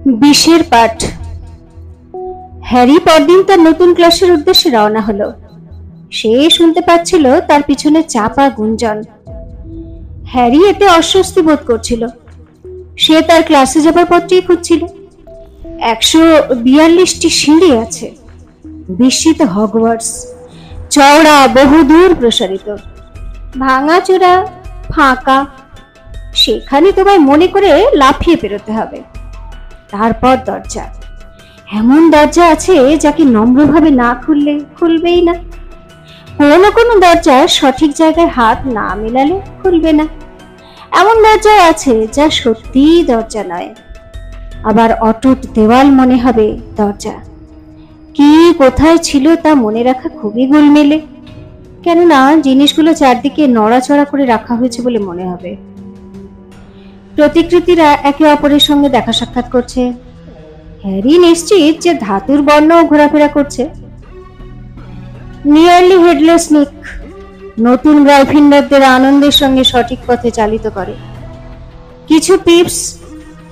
বিশের পাঠ। হ্যারি পরদিন তার নতুন ক্লাসের উদ্দেশ্যে রওনা হলো। সে শুনতে পাচ্ছিল তার পিছনে চাপা গুঞ্জন। হ্যারি এতে অস্বস্তি বোধ করছিল। সে তার ক্লাসে যাবার পথটি খুঁজছিল। 142টি সিঁড়ি আছে। বিস্মিত হগওয়ার্টস, চওড়া, বহুদূর প্রসারিত, ভাঙাচোরা, ফাঁকা। সেখানে তোমায় মনে করে লাফিয়ে পেরোতে হবে। তারপর দরজা। এমন দরজা আছে যাকে নম্রভাবে না খুললে খুলবেই না। কোনো কোনো দরজা সঠিক জায়গায় হাত না মেলালে খুলবে না। এমন দরজা আছে যা সত্যিই দরজা নয়, আবার অটুট দেওয়াল মনে হবে দরজা। কি কোথায় ছিল তা মনে রাখা খুবই গোলমেলে, কেননা জিনিসগুলো চারদিকে নড়াচড়া করে রাখা হয়েছে বলে মনে হবে। প্রতিকৃতিরা একে অপরের সঙ্গে দেখা সাক্ষাৎ করছে। হ্যারি নিশ্চিত যে ধাতুর বর্ণ ঘোরাফেরা করছে। নিয়ারলি হেডলেস নিক নতুন গ্রাইফিন্ডারদের আনন্দের সঙ্গে সঠিক পথে চালিত করে। কিছু পিপস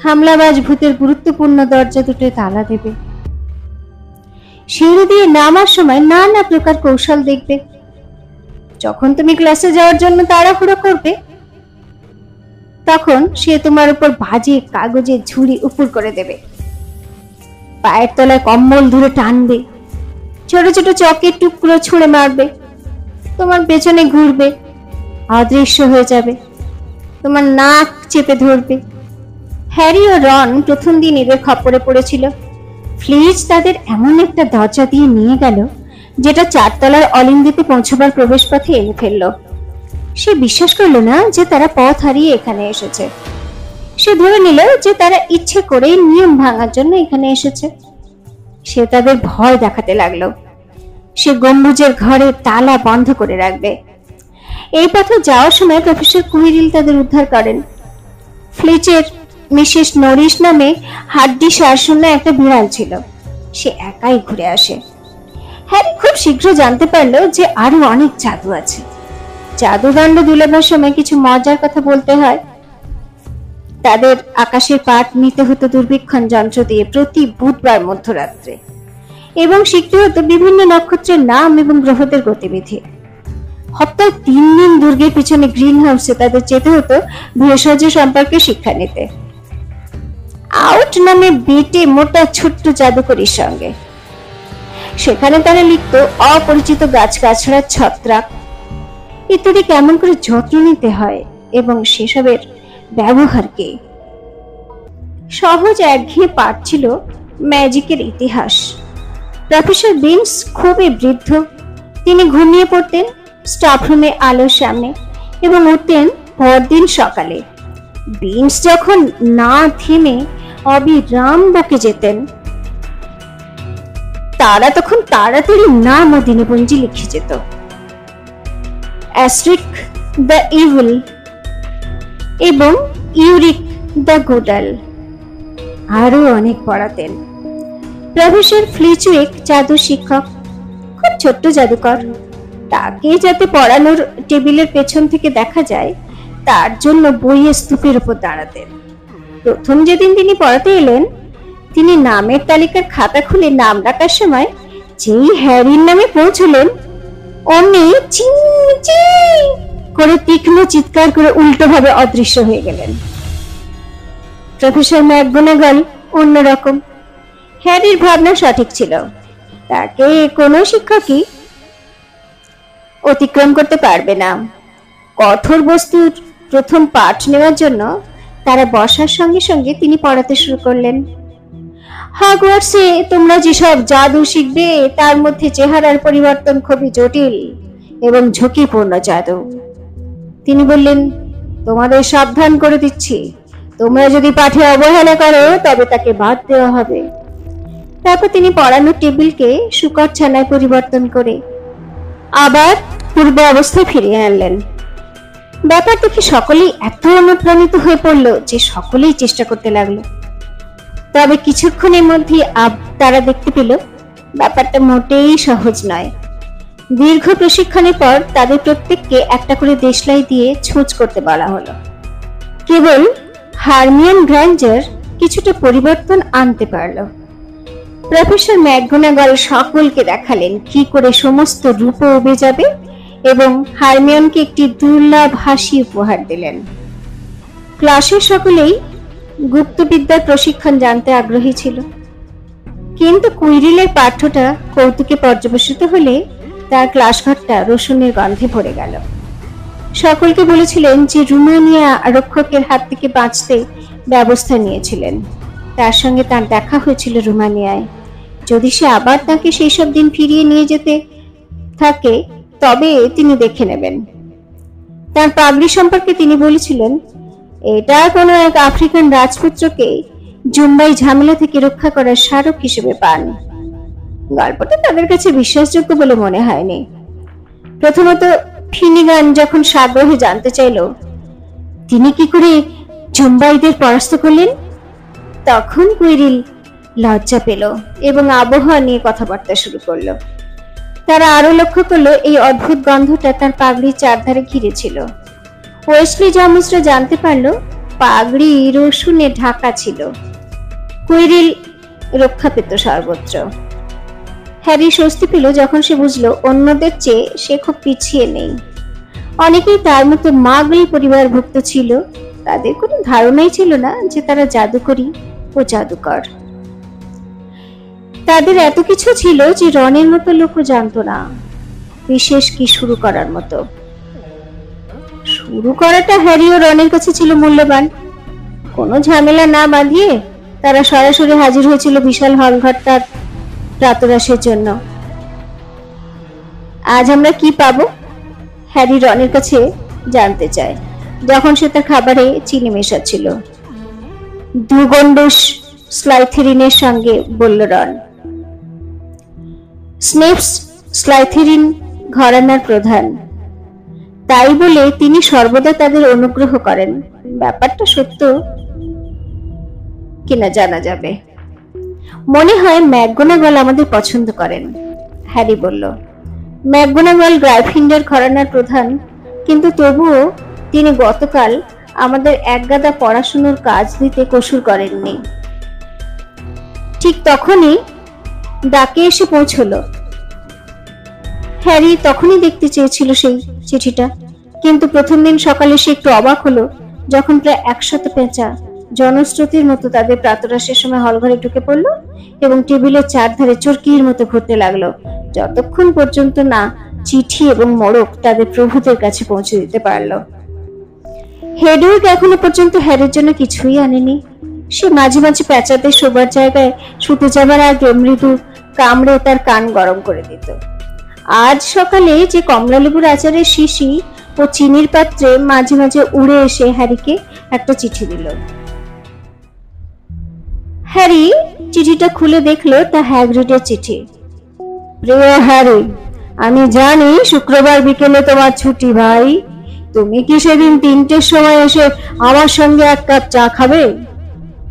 হামলাবাজ ভূতের গুরুত্বপূর্ণ দরজা দুটো তালা দেবে। সিঁড়ি দিয়ে নামার সময় নানা প্রকার কৌশল দেখবে। যখন তুমি ক্লাসে যাওয়ার জন্য তাড়াহুড়ো করবে, তখন সে তোমার উপর বাজে কাগজের ঝুড়ি উপর করে দেবে। পায়ের তলায় কম্বল ধরে টানবে, ছোট ছোট চকের টুকরো ছুঁড়ে মারবে, তোমার পেছনে ঘুরবে, অদৃশ্য হয়ে যাবে, তোমার নাক চেপে ধরবে। হ্যারি ও রন প্রথম দিন এদের খপ্পরে পড়েছিল। ফ্লিচ তাদের এমন একটা দরজা দিয়ে নিয়ে গেল যেটা 4 তলার অলিন্দিতে পৌঁছবার প্রবেশ পথে এনে ফেললো। সে বিশ্বাস করলো না যে তারা পথ হারিয়ে এখানে এসেছে। সে ধরে নিল যে তারা ইচ্ছে করেই নিয়ম ভাঙার জন্য এখানে এসেছে। সে তাদের ভয় দেখাতে লাগলো। সে গম্বুজের ঘরে তালা বন্ধ করে রাখবে। এই পথে যাওয়ার সময় প্রফেসর কুইরিল তাদের উদ্ধার করেন। ফ্লিচের মিসেস নরিস নামে হাড্ডি সারশূন্য একটা বিড়াল ছিল। সে একাই ঘুরে আসে। হ্যারি খুব শীঘ্র জানতে পারলো যে আরো অনেক জাদু আছে। জাদুদণ্ড দুলাবার সময় কিছু মজার কথা বলতে হয়। তাদের আকাশের পাঠ নিতে হতো দূরবীক্ষণ যন্ত্র দিয়ে প্রতি বুধবার মধ্যরাত্রে, এবং শিখতে হতো বিভিন্ন নক্ষত্রের নাম এবং গ্রহদের গতিবিধি। সপ্তাহে 3 দিন দুর্গের পিছনে গ্রিন হাউসে তাদের যেতে হতো ভেষজ সম্পর্কে শিক্ষা নিতে। আউট নামে বেটে মোটা ছোট্ট জাদুকরীর সঙ্গে। সেখানে তারা লিখত অপরিচিত গাছগাছড়ার ছত্রাক ইত্যাদি কেমন করে যত্ন নিতে হয় এবং সেসবের ব্যবহার কি। সহজ একঘেয়ে পাঠ ছিল ম্যাজিকের ইতিহাস। প্রফেসর বিন্স খুবই বৃদ্ধ। তিনি ঘুমিয়ে পড়তেন স্টাফরুমে আলোর সামনে এবং উঠতেন পরদিন সকালে। বিন্স যখন না থেমে অবিরাম বকে যেতেন, তারা তখন তাড়াতাড়ি নাম ও দিনপঞ্জি লিখে যেত। অ্যাস্ট্রিক দ্য ইভিল এবং ইউরিক দ্য গুডাল আরো অনেক পড়াতেন। প্রফেসর ফ্লিচউইক জাদু শিক্ষক, খুব ছোট্ট জাদুকর। তাকে যাতে পড়ানোর টেবিলের পেছন থেকে দেখা যায় তার জন্য বইয়ের স্তূপের উপর দাঁড়াতেন। প্রথম যেদিন তিনি পড়াতে এলেন, তিনি নামের তালিকার খাতা খুলে নাম ডাকার সময় যেই হ্যারির নামে পৌঁছলেন, অমনি চি করে তীক্ষ্ণ চিৎকার করে উল্টোভাবে অদৃশ্য হয়ে গেলেন। প্রফেসর ম্যাকগোনাগাল অন্যরকম। হ্যারির ভাবনা সঠিক ছিল। তাকে কোনো শিক্ষকই অতিক্রম করতে পারবে না। কঠোর বস্তুর প্রথম পাঠ নেওয়ার জন্য তারা বসার সঙ্গে সঙ্গে তিনি পড়াতে শুরু করলেন। হগওয়ার্টসে তোমরা যেসব জাদু শিখবে তার মধ্যে চেহারার পরিবর্তন খুবই জটিল এবং ঝুঁকিপূর্ণ জাদু। তিনি বললেন, তোমাদের সাবধান করে দিচ্ছি, তোমরা যদি পাঠে অবহেলা করো তবে তাকে বাদ দেওয়া হবে। তারপর তিনি পড়ানোর টেবিলকে শুকর ছানায় পরিবর্তন করে আবার পূর্ব অবস্থায় ফিরিয়ে আনলেন। ব্যাপার দেখে সকলেই এত অনুপ্রাণিত হয়ে পড়ল যে সকলেই চেষ্টা করতে লাগলো। তবে কিছুক্ষণের মধ্যে তারা দেখতে পেল ব্যাপারটা মোটেই সহজ নয়। দীর্ঘ প্রশিক্ষণের পর তাদের প্রত্যেককে একটা করে দেশলাই দিয়ে ছুঁচ করতে বলা হলো। কেবল হারমিয়ন গ্র্যাঞ্জার কিছুটা পরিবর্তন আনতে পারল। প্রফেসর ম্যাকগোনাগাল সকলকে দেখালেন কি করে সমস্ত রূপ উবে যাবে এবং হারমিয়নকে একটি দুর্লভ হাসি উপহার দিলেন। ক্লাসের সকলেই গুপ্তবিদ্যার প্রশিক্ষণ জানতে আগ্রহী ছিল, কিন্তু কুইরিলের পাঠ্যটা কৌতুকে পর্যবেসিত হলে তার ক্লাসঘরটা রসুনের গন্ধে ভরে গেল। সকলকে বলেছিলেন যে রুমানিয়া রক্ষকের হাত থেকে বাঁচতে ব্যবস্থা নিয়েছিলেন। তার সঙ্গে তার দেখা হয়েছিল রুমানিয়ায়। যদি সে আবার তাকে সেই সব দিন ফিরিয়ে নিয়ে যেতে থাকে তবে তিনি দেখে নেবেন। তার পাগড়ি সম্পর্কে তিনি বলেছিলেন, এটা কোনো এক আফ্রিকান রাজপুত্রকে জুম্বাই ঝামেলা থেকে রক্ষা করার স্মারক হিসেবে পান। গল্পটা তাদের কাছে বিশ্বাসযোগ্য বলে মনে হয়নি। প্রথমত ফিনিগান যখন সাগ্রহে জানতে চাইল তিনি কি করে জুম্বাইদের পরাস্ত করলেন, তখন কুইরিল লজ্জা পেল এবং আবহাওয়া নিয়ে কথাবার্তা শুরু করলো। তারা আরো লক্ষ্য করলো এই অদ্ভুত গন্ধটা তার পাগড়ির চারধারে ঘিরে ছিল। ওয়েসলি জামুসরা জানতে পারলো পাগড়ি রসুনে ঢাকা ছিল। কুইরিল রক্ষা পেত সর্বত্র। হ্যারি স্বস্তি পেল যখন সে বুঝলো অন্যদের চেয়ে সে খুব পিছিয়ে নেই। অনেকেই তার মতো মাগল পরিবারভুক্ত ছিল, তাদের কোনো ধারণাই ছিল না যে তারা জাদুকরী ও জাদুকর। তাদের এত কিছু ছিল যে রনের মতো লোকও জানতো না, বিশেষ কি শুরু করার মতো। শুরু করাটা হ্যারি ও রনের কাছে ছিল মূল্যবান। কোনো ঝামেলা না বাঁধিয়ে তারা সরাসরি হাজির হয়েছিল বিশাল হলঘরটার প্রাতরাশের জন্য। আজ আমরা কি পাবো? হ্যারি রনের কাছে জানতে চায় যখন সে তার খাবারে চিনি মেশাচ্ছিল। দুগন্ডুস স্লাইথেরিনের সঙ্গে বলল রন। স্নেপস স্লাইথেরিন ঘরানার প্রধান, তাই বলে তিনি সর্বদা তাদের অনুগ্রহ করেন। ব্যাপারটা সত্য কিনা জানা যাবে। মনে হয় ম্যাকগোনাগাল আমাদের পছন্দ করেন, হ্যারি বলল। ম্যাকগোনাগাল গ্রাইফিন্ডর ঘরানার প্রধান, কিন্তু তবুও তিনি গতকাল আমাদের একগাদা পড়াশুনোর কাজ দিতে কসুর করেননি। ঠিক তখনই ডাকে এসে পৌঁছলো। হ্যারি তখনই দেখতে চেয়েছিল সেই চিঠিটা, কিন্তু প্রথম দিন সকালে সে একটু অবাক হলো যখন প্রায় 100 পেঁচা জনস্রোতের মতো তাদের প্রাতরাশের সময় হলঘরে ঢুকে পড়লো এবং টেবিলের চারধারে চরকির মতো ঘুরতে লাগলো, যতক্ষণ পর্যন্ত না চিঠি এবং মোড়ক তাদের প্রভুদের কাছে পৌঁছে দিতে পারলো। হেডউইগ এখনো পর্যন্ত হ্যারির জন্য কিছুই আনেনি। সে মাঝে মাঝে পেঁচাদের শোবার জায়গায় শুতে যাবার আগে মৃদু কামড়ে তার কান গরম করে দিত। আজ সকালে যে কমলালেবুর আচারের শিশি ও চিনির পাত্রে মাঝে মাঝে উড়ে এসে হ্যারিকে একটা চিঠি দিল। হ্যারি চিঠিটা খুলে দেখলো তা হ্যাগ্রিডের চিঠি। প্রিয় হ্যারি, আমি জানি শুক্রবার বিকেলে তোমার ছুটি ভাই। তুমি কি সেদিন 3টের সময় এসে আমার সঙ্গে এক কাপ চা খাবে?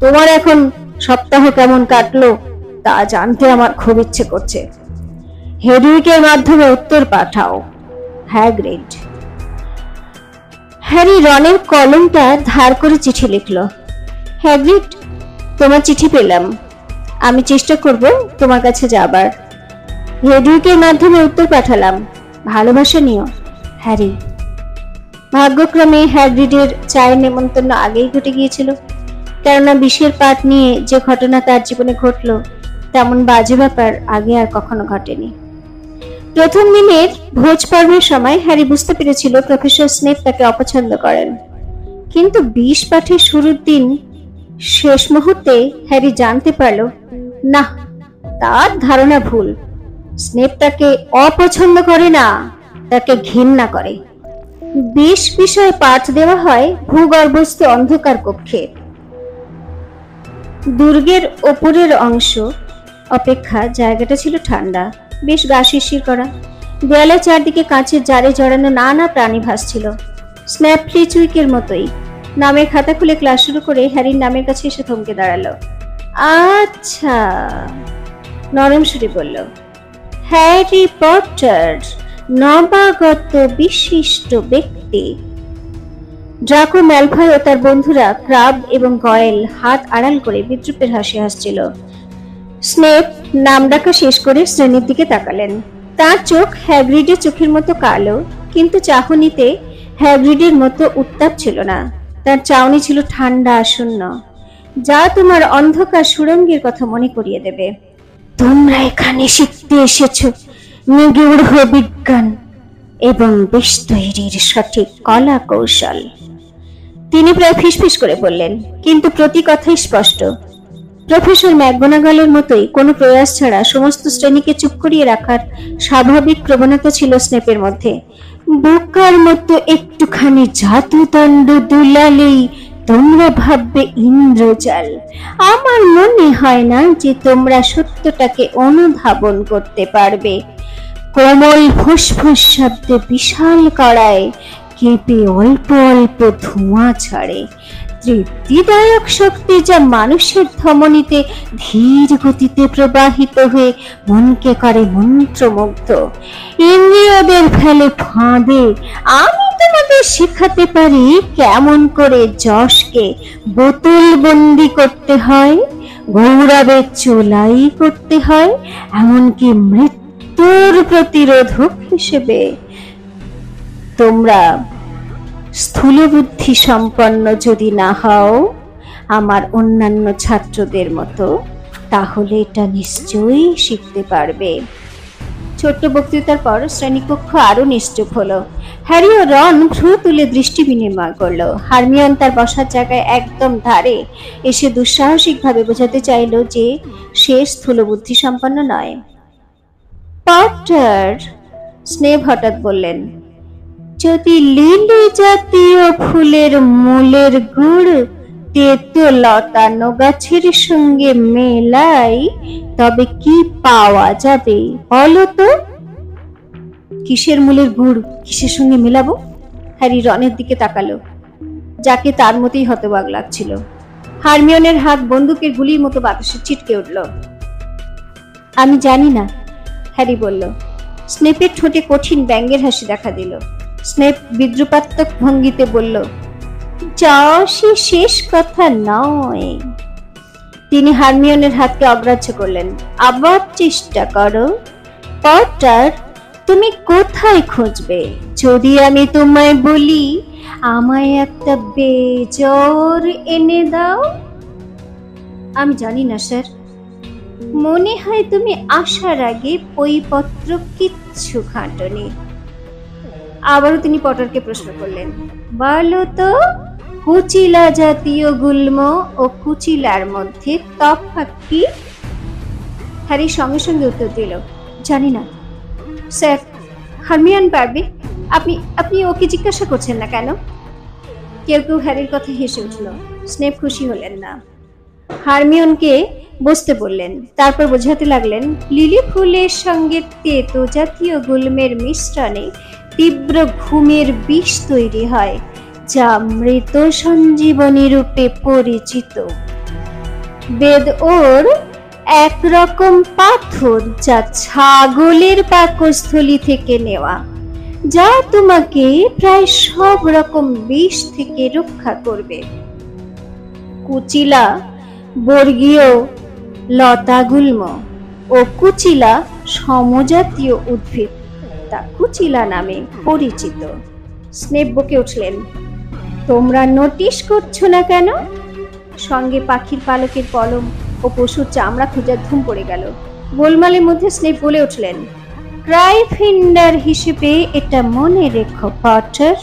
তোমার এখন সপ্তাহ কেমন কাটলো তা জানতে আমার খুব ইচ্ছে করছে। হেডউইকের মাধ্যমে উত্তর পাঠাও, হ্যাগ্রিড। হ্যারি রনের কলমটা ধার করে চিঠি লিখলো। হ্যাগ্রিড, তোমার চিঠি পেলাম। আমি চেষ্টা করব তোমার কাছে যাবার। হেডউইকের মাধ্যমে উত্তর পাঠালাম। ভালোবাসা নিও, হ্যারি। ভাগ্যক্রমে হ্যাগ্রিডের চায়ের নেমন্তন্ন আগেই ঘটে গিয়েছিল, কেননা বিষের পাট নিয়ে যে ঘটনা তার জীবনে ঘটলো তেমন বাজে ব্যাপার আগে আর কখনো ঘটেনি। প্রথম দিনের ভোজ পর্বের সময় হ্যারি বুঝতে পেরেছিল প্রফেসর স্নেপ তাকে অপছন্দ করেন, কিন্তু বিষ পাঠের শুরুর দিন শেষ মুহূর্তে হ্যারি জানতে পারল না, তার ধারণা ভুল। স্নেপ তাকে অপছন্দ করে না, তাকে ঘৃণা করে। বিষ বিষয়ে পাঠ দেওয়া হয় ভূগর্ভস্থ অন্ধকার কক্ষে। দুর্গের ওপরের অংশ অপেক্ষা জায়গাটা ছিল ঠান্ডা, বেশ গা শিরশির করা। দেয়ালের চারদিকে কাঁচের জারে জড়ানো নানা প্রাণী ভাসছিল, স্ন্যাপ ফ্লিচুইকের মতোই। নামের খাতা খুলে ক্লাস শুরু করে হ্যারির নামের কাছে এসে থমকে দাঁড়ালো। আচ্ছা, নরম সুরে বলল, হ্যারি পটার, নবাগত বিশিষ্ট ব্যক্তি। ড্রাকো ম্যালফয় ও তার বন্ধুরা ক্রাব এবং গয়েল হাত আড়াল করে বিদ্রুপের হাসি হাসছিল। স্নেপ নাম ডাকা শেষ করে শ্রেণীর দিকে তাকালেন। তার চোখ হ্যাগ্রিডের চোখের মতো কালো, কিন্তু চাহনিতে হ্যাগ্রিডের মতো উত্তাপ ছিল না। তার চাউনি ছিল ঠান্ডা শূন্য, যা তোমার অন্ধকার সুড়ঙ্গের কথা মনে করিয়ে দেবে। তোমরা এখানে শিখতে এসেছো নিগূঢ় বিজ্ঞান এবং বিষ তৈরির সঠিক কলা কৌশল। তিনি প্রায় ফিসফিস করে বললেন, কিন্তু প্রতি কথাই স্পষ্ট। প্রফেসর ম্যাকগোনাগালের মতোই কোনো প্রয়াস ছাড়া সমস্ত শ্রেণীকে চুপ করিয়ে রাখার স্বাভাবিক প্রবণতা ছিল স্নেপের মধ্যে। বোকার মতো একটুখানি জাদুদণ্ড দুলালেই তোমরা ভাববে ইন্দ্রজাল। আমার মনে হয় না যে তোমরা সত্যটাকে অনুধাবন করতে পারবে। কোমল ফুসফুস শব্দে বিশাল কড়ায় কেঁপে অল্প অল্প ধোঁয়া ছাড়ে। তৃপ্তিদায়ক শক্তি যা মানুষের ধমনীতে ধীর গতিতে প্রবাহিত হয়ে মনকে করে মন্ত্রমুগ্ধ, ইন্দ্রিয়দের ফেলে ফাঁদে। আমি তোমাদের শেখাতে পারি কেমন করে যশকে বোতল বন্দি করতে হয়, গৌরবের চোলাই করতে হয়, এমনকি মৃত্যুর প্রতিরোধক হিসেবে। তোমরা স্থূল বুদ্ধি সম্পন্ন যদি না হও আমার অন্যান্য ছাত্রদের মতো, তাহলে এটা নিশ্চয়ই শিখতে পারবে। ছোট্ট বক্তৃতার পর শ্রেণীকক্ষ আরো নিশ্চুপ হলো। হ্যারি ও রন ভ্রু তুলে দৃষ্টি বিনিময় করলো। হারমিয়ন তার বসার জায়গায় একদম ধারে এসে দুঃসাহসিকভাবে বোঝাতে চাইল যে সে স্থূল বুদ্ধি সম্পন্ন নয়। পটার, স্নেপ হঠাৎ বললেন, যদি লিলি জাতীয় ফুলের মূলের গুড় তেতো লতানো গাছের সঙ্গে মেলাই, তবে কি পাওয়া যাবে বলো তো? কিসের মূলের গুড় কিসের সঙ্গে মেলাবো? হ্যারি রনের দিকে তাকালো, যাকে তার মতোই হতবাক লাগছিল। হারমিয়নের হাত বন্দুকের গুলির মতো বাতাসে ছিটকে উঠল। আমি জানি না, হ্যারি বলল। স্নেপের ঠোঁটে কঠিন ব্যঙ্গের হাসি দেখা দিল। স্নেপ বিদ্রুপাত্মক ভঙ্গিতে বলল, যশই শেষ কথা নয়। তিনি হারমিয়নের হাতকে অগ্রাহ্য করলেন। আবার চেষ্টা করো। পটার, তুমি কোথায় খুঁজবে যদি আমি তোমায় বলি আমায় একটা বেজর এনে দাও? আমি জানি না স্যার। মনে হয় তুমি আসার আগে বইপত্র কিচ্ছু ঘাঁটনি। আবারও তিনি পটারকে প্রশ্ন করলেন, বলো তো, কুচিলা জাতীয় গুল্ম ও কুচিলার মধ্যে তফাৎ কি? হ্যারি সঙ্গে সঙ্গে উত্তর দিল, জানি না স্যার। হারমিয়ন পারবে। আপনি আপনি ওকে জিজ্ঞাসা করছেন না কেন? কেউ কেউ হ্যারির কথা হেসে উঠল। স্নেপ খুশি হলেন না। হারমিয়নকে বসতে বললেন, তারপর বোঝাতে লাগলেন, লিলি ফুলের সঙ্গে তেতো জাতীয় গুল্মের মিশ্রণে তীব্র ঘুমের বিষ তৈরি হয়, যা মৃত সঞ্জীবনী রূপে পরিচিত। বেদ ওর একরকম পাথর যা ছাগলের পাকস্থলী থেকে নেওয়া, যা তোমাকে প্রায় সব রকম বিষ থেকে রক্ষা করবে। কুচিলা বর্গীয় লতাগুল্ম ও কুচিলা সমজাতীয় উদ্ভিদ, তা কুচিলা নামে পরিচিত। স্নেপ বকে উঠলেন, তোমরা নোটিশ করছো না কেন? সঙ্গে পাখির পালকের কলম ও পশুর চামড়া খোঁজার ধুম পড়ে গেল। গোলমালের মধ্যে স্নেপ বলে উঠলেন, গ্রাইফিন্ডার হিসেবে এটা মনে রেখো পটার।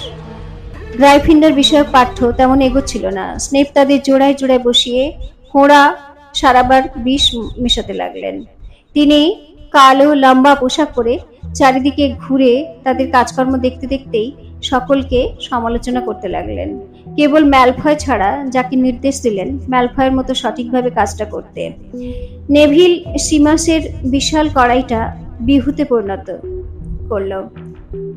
গ্রাইফিন্ডার বিষয়ক পাঠ্য তেমন এগোচ্ছিল না। স্নেপ তাদের জোড়ায় জোড়ায় বসিয়ে ফোঁড়া সারাবার বিষ মেশাতে লাগলেন। তিনি কালো লম্বা পোশাক পরে চারিদিকে ঘুরে তাদের কাজকর্ম দেখতে দেখতেই সকলকে সমালোচনা করতে লাগলেন, কেবল ম্যালফয় ছাড়া, যাকে নির্দেশ দিলেন ম্যালফয়ের মতো সঠিকভাবে কাজটা করতে। নেভিল সিমাসের বিশাল কড়াইটা বিহুতে পরিণত করল।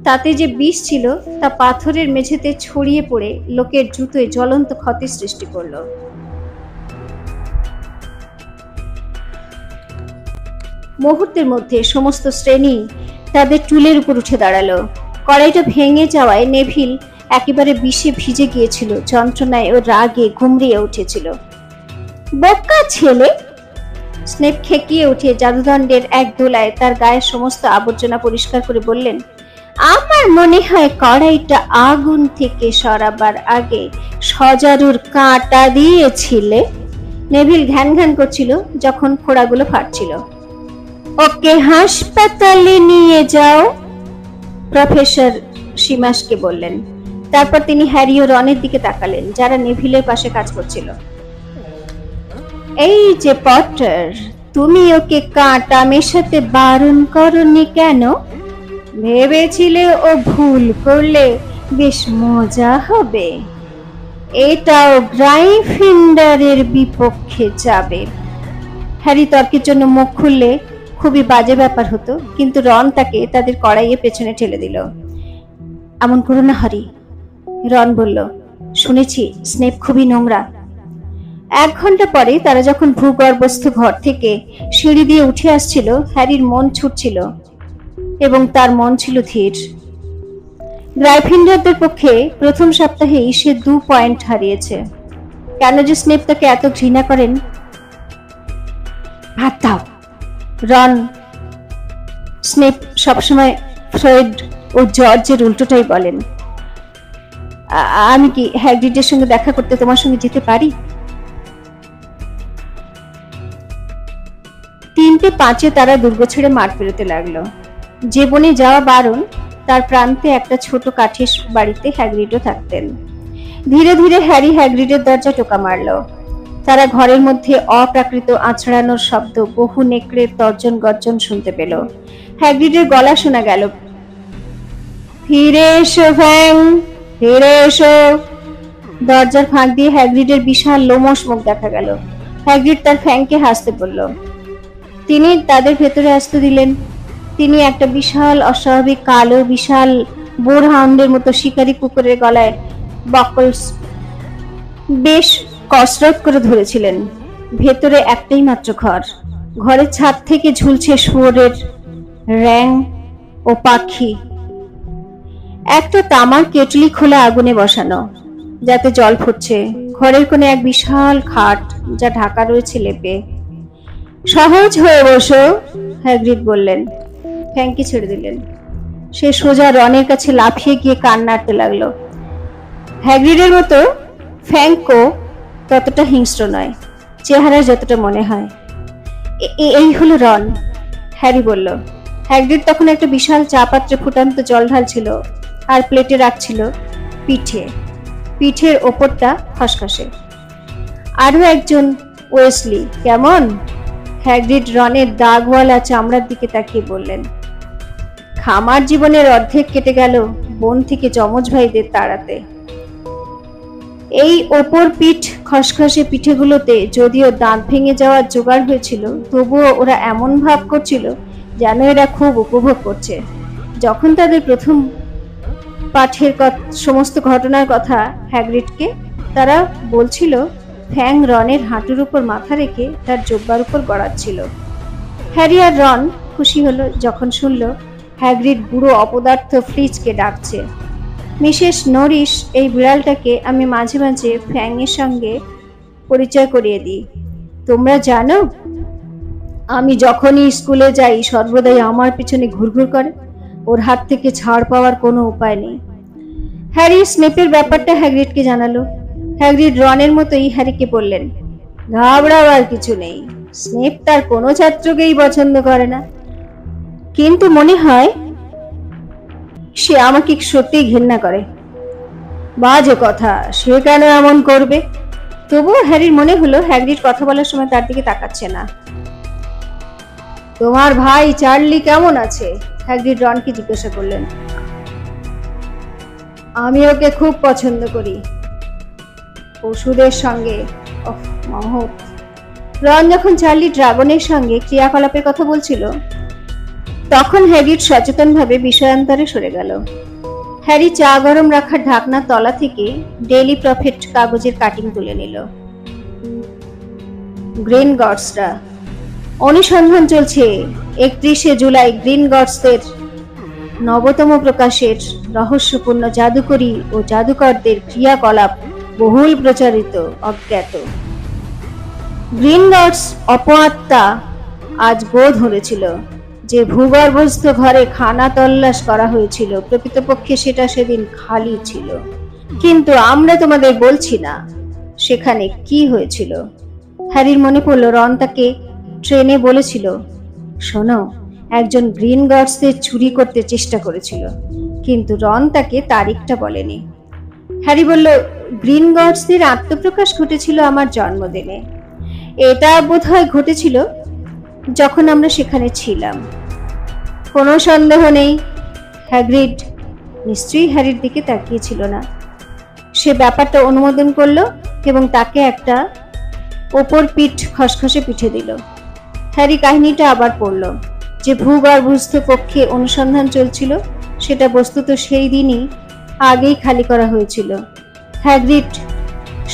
তাতে যে বিষ ছিল তা পাথরের মেঝেতে ছড়িয়ে পড়ে লোকের জুতোয় জ্বলন্ত ক্ষতির সৃষ্টি করল। মুহূর্তের মধ্যে সমস্ত শ্রেণী তাদের টুলের উপর উঠে দাঁড়ালো। কড়াইটা ভেঙে যাওয়ায় নেভিল একেবারে বিষে ভিজে গিয়েছিল, যন্ত্রণায় ও রাগে ঘুমড়িয়ে উঠেছিল। বোকা ছেলে! স্নেপ খেকিয়ে উঠে জাদুদণ্ডের এক দোলায় তার গায়ের সমস্ত আবর্জনা পরিষ্কার করে বললেন, আমার মনে হয় কড়াইটা আগুন থেকে সরাবার আগে সজারুর কাঁটা দিয়েছিলে। নেভিল ঘ্যান ঘ্যান করছিল যখন ফোড়াগুলো ফাটছিল। ওকে হাসপাতালে নিয়ে যাও, প্রফেসর সীমাসকে বললেন। তারপর তিনি হ্যারি ও রনের দিকে তাকালেন, যারা নেভিলের পাশে কাজ করছিল। এই যে পটার, তুমি ওকে কাঁটা মেশাতে বারণ করনি কেন? ভেবেছিলে ও ভুল করলে বেশ মজা হবে। এটাও গ্রাইফিন্ডারের বিপক্ষে যাবে। হ্যারি তর্কের জন্য মুখ খুললে খুবই বাজে ব্যাপার হতো, কিন্তু রন তাকে তাদের কড়াইয়ে পেছনে ঠেলে দিল। এমন করো না হ্যারি, রন বলল। শুনেছি স্নেপ খুবই নোংরা। 1 ঘন্টা পরে তারা যখন ভূগর্ভস্থ ঘর থেকে সিঁড়ি দিয়ে উঠে আসছিল, হ্যারির মন ছুটছিল এবং তার মন ছিল ধীর। গ্রাইফিন্ডারদের পক্ষে প্রথম সপ্তাহেই সে 2 পয়েন্ট হারিয়েছে। কেন যে স্নেপ তাকে এত ঘৃণা করেন? হাত দাও, রন। স্নেপ সবসময় ফ্রয়েড ও জর্জের উল্টোটাই বলেন। আমি কি হ্যাগ্রিডের সঙ্গে দেখা করতে তোমার সঙ্গে যেতে পারি? 3:05 তারা দুর্গ ছেড়ে মাঠ পেরোতে লাগলো। যে বনে যাওয়া বারণ, তার প্রান্তে একটা ছোট কাঠের বাড়িতে হ্যাগ্রিডও থাকতেন। ধীরে ধীরে হ্যারি হ্যাগ্রিডের দরজা টোকা মারল। তারা ঘরের মধ্যে অপ্রাকৃত আছড়ানোর শব্দ, বহু নেকড়ের তর্জন গর্জন শুনতে পেল। হ্যাগ্রিডের গলা শোনা গেল, ফিরে এসো ফ্যাং, ফিরে এসো। দরজার ফাঁক দিয়ে হ্যাগ্রিডের বিশাল লোমশ মুখ দেখা গেল। হ্যাগ্রিড তার ফ্যাংকে হাসতে বলল। তিনি তাদের ভেতরে আসতে দিলেন। তিনি একটা বিশাল অস্বাভাবিক কালো বিশাল বোর হাউন্ডের মতো শিকারী কুকুরের গলায় বকলস বেশ কসরত করে ধরেছিলেন। ভেতরে একটাই মাত্র ঘর। ঘরের ছাদ থেকে ঝুলছে শুয়োরের র‍্যাং ও পাখি। একটা তামার কেটলি খোলা আগুনে বসানো, যাতে জল ফুটছে। ঘরের কোণে এক বিশাল খাট, যা ঢাকা রয়েছে লেপে। সহজ হয়ে বসো, হ্যাগ্রিড বললেন। ফ্যাংকে ছেড়ে দিলেন। সে সোজা রনের কাছে লাফিয়ে গিয়ে কান নাড়তে লাগলো। হ্যাগ্রিডের মতো ফ্যাংকো ততটা হিংস্র নয়, চেহারা যতটা মনে হয়। এই হলো রন, হ্যারি বলল। হ্যাগ্রিড তখন একটা বিশাল চা পাত্রে ফুটান্ত জল ঢালছিল আর প্লেটে রাখছিল পিঠের ওপরটা খসখসে। আরো একজন ওয়েসলি, কেমন? হ্যাগ্রিড রনের দাগওয়ালা চামড়ার দিকে তাকিয়ে বললেন। খামার জীবনের অর্ধেক কেটে গেল বন থেকে যমজ ভাইদের তাড়াতে। এই ওপর পিঠ খসখসে পিঠেগুলোতে যদিও দাঁত ভেঙে যাওয়ার জোগাড় হয়েছিল, তবুও ওরা এমন ভাব করছিল যেন এরা খুব উপভোগ করছে। যখন তাদের প্রথম পাঠের সমস্ত ঘটনার কথা হ্যাগ্রিডকে তারা বলছিল, ফ্যাং রনের হাঁটুর উপর মাথা রেখে তার জোব্বার উপর গড়াচ্ছিল। হ্যারি আর রন খুশি হলো যখন শুনল হ্যাগ্রিড বুড়ো অপদার্থ ফ্লিচকে ডাকছে। মিসেস নরিস, এই বিড়ালটাকে আমি মাঝে মাঝে ফ্যাংয়ের সঙ্গে পরিচয় করিয়ে দিই। তোমরা জানো, আমি যখনই স্কুলে যাই সর্বদাই আমার পিছনে ঘুরঘুর করে। ওর হাত থেকে ছাড় পাওয়ার কোনো উপায় নেই। হ্যারি স্নেপের ব্যাপারটা হ্যাগ্রিডকে জানালো। হ্যাগ্রিড রনের মতোই হ্যারিকে বললেন, ঘাবড়াবার কিছু নেই। স্নেপ তার কোনো ছাত্রকেই পছন্দ করে না, কিন্তু মনে হয় সে আমাকে সত্যিই ঘৃণা করে। বাজে কথা, সে কেন এমন করবে? তবুও হ্যারির মনে হলো হ্যাগ্রিড কথা বলার সময় তার দিকে তাকাচ্ছে না। তোমার ভাই চার্লি কেমন আছে? হ্যাগ্রিড রনকে জিজ্ঞাসা করলেন। আমি ওকে খুব পছন্দ করি, পশুদের সঙ্গে। রন যখন চার্লি ড্রাগনের সঙ্গে ক্রিয়াকলাপের কথা বলছিল, তখন হ্যাগ্রিড সচেতনভাবে বিষয়ান্তরে সরে গেল। হ্যারি চা গরম রাখার ঢাকনার তলা থেকে ডেইলি প্রফিট কাগজের কাটিং তুলে নিল। গ্রিন গডসরা অনুসন্ধান চলছে। 31শে জুলাই গ্রিন গডসদের নবতম প্রকাশের রহস্যপূর্ণ জাদুকরী ও জাদুকরদের ক্রিয়াকলাপ বহুল প্রচারিত অজ্ঞাত। গ্রিনগটস অপআত্মা আজ বোধ হয়েছিল যে ভূগর্ভস্থ ঘরে খানা তল্লাশ করা হয়েছিল, প্রকৃতপক্ষে সেটা সেদিন খালি ছিল। কিন্তু আমরা তোমাদের বলছি না সেখানে কি হয়েছিল। হ্যারির মনে পড়ল রন তাকে ট্রেনে বলেছিল, শোনো, একজন গ্রিনগটসদের চুরি করতে চেষ্টা করেছিল, কিন্তু রন তাকে তারিখটা বলেনি। হ্যারি বলল, গ্রিনগটসদের আত্মপ্রকাশ ঘটেছিল আমার জন্মদিনে। এটা বোধহয় ঘটেছিল যখন আমরা সেখানে ছিলাম। কোনো সন্দেহ নেই হ্যাগ্রিড নিশ্চয়ই হ্যারির দিকে তাকিয়েছিল না। সে ব্যাপারটা অনুমোদন করলো এবং তাকে একটা ওপর পিঠ খসখসে পিঠে দিল। হ্যারি কাহিনীটা আবার পড়ল। যে ভূগর্ভস্থ কক্ষে অনুসন্ধান চলছিল সেটা বস্তুত সেই দিনই আগেই খালি করা হয়েছিল। হ্যাগ্রিড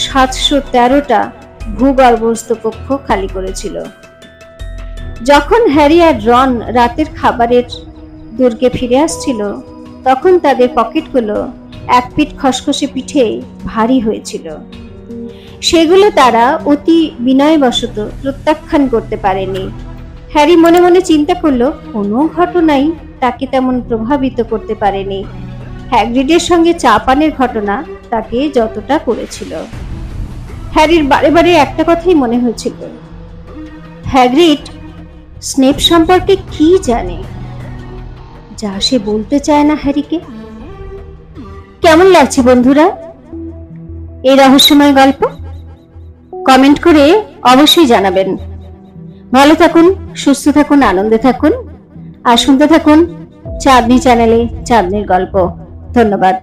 713টা ভূগর্ভস্থ কক্ষ খালি করেছিল। যখন হ্যারি আর রন রাতের খাবারের দুর্গে ফিরে আসছিল, তখন তাদের পকেটগুলো এক পিঠ খসখসে পিঠে ভারী হয়েছিল। সেগুলো তারা অতি বিনয়বশত প্রত্যাখ্যান করতে পারেনি। হ্যারি মনে মনে চিন্তা করলো, কোনো ঘটনাই তাকে তেমন প্রভাবিত করতে পারেনি। হ্যাগ্রিডের সঙ্গে চা পানের ঘটনা তাকে যতটা করেছিল। হ্যারির বারে বারে একটা কথাই মনে হয়েছিল, হ্যাগ্রিড স্নেপ সম্পর্কে কি জানে যা সে বলতে চায় না হ্যারিকে। কেমন লাগছে বন্ধুরা এই রহস্যময় গল্প? কমেন্ট করে অবশ্যই জানাবেন। ভালো থাকুন, সুস্থ থাকুন, আনন্দে থাকুন আর শুনতে থাকুন চাঁদনি চ্যানেলে চাঁদনির গল্প। ধন্যবাদ।